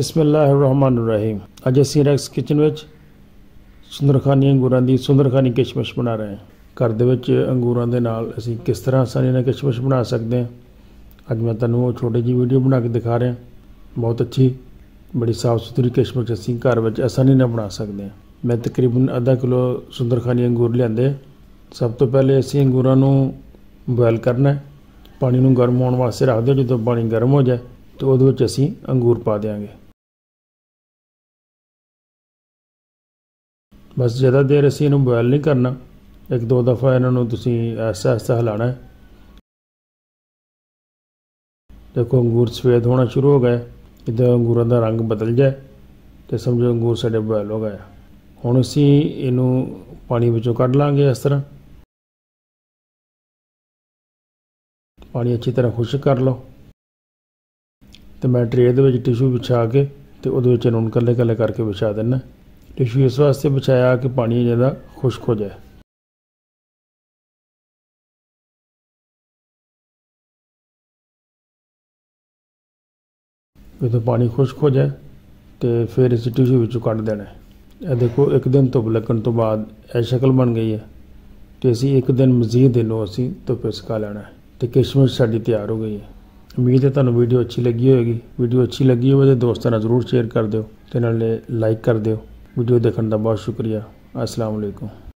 बिस्मिल्लाहिर्रहमानिर्रहीम। अज असीं racks kitchen विच सुंदरखानी अंगूरां दी सुंदरखानी किशमिश बना रहे हैं। घर दे विच अंगूरां दे नाल असीं किस तरह आसानी नाल किशमिश बना सकते हैं, अज मैं तुहानूं वो छोटी जी वीडियो बना के दिखा रहा। बहुत अच्छी बड़ी साफ सुथरी किशमिश असीं घर विच आसानी नाल बना सकते हैं। मैं तकरीबन आधा किलो सुंदरखानी अंगूर लिआंदे। सब तो पहले असीं अंगूरां नूं बॉयल करना है। पानी नूं गर्म होने वास्ते रख दिओ। जो पानी गर्म हो जाए तो उहदे विच असीं अंगूर पा देंगे। बस ज़्यादा देर असीं इहनूं बॉयल नहीं करना, एक दो दफ़ा इन्हों तुसीं ऐसा ऐसा हिलाना है। देखो अंगूर सफेद होना शुरू हो गए, इधर अंगूरों का रंग बदल जाए तो समझो अंगूर साडे बॉयल हो गए। हुण असीं इहनूं पानी विचों कढ लांगे। इस तरह पानी अच्छी तरह खुश्क कर लो तो मैं ट्रे दे विच टिशू बिछा के तो उहदे विच इहनूं कल्ले कल्ले करके बिछा देना। टिशू इस वास्ते बिछाया कि पानी ज़्यादा खुश्क हो जाए। जो पानी खुश्क हो जाए तो फिर इस टिशू विचों कढ़ देना है। यह देखो एक दिन धुप लगन तो बाद यह शक्ल बन गई है। तो असी एक दिन मजीद इनू असी धुप्पे सुका लेना है। तो किशमिश साडी तैयार हो गई है। उम्मीद है तुहानूं वीडियो अच्छी लगी होगी। वीडियो अच्छी लगी हो तो दोस्तों नाल जरूर शेयर कर दिओ ते नाले लाइक कर दिओ। वीडियो देखने का बहुत शुक्रिया। अस्सलाम वालेकुम।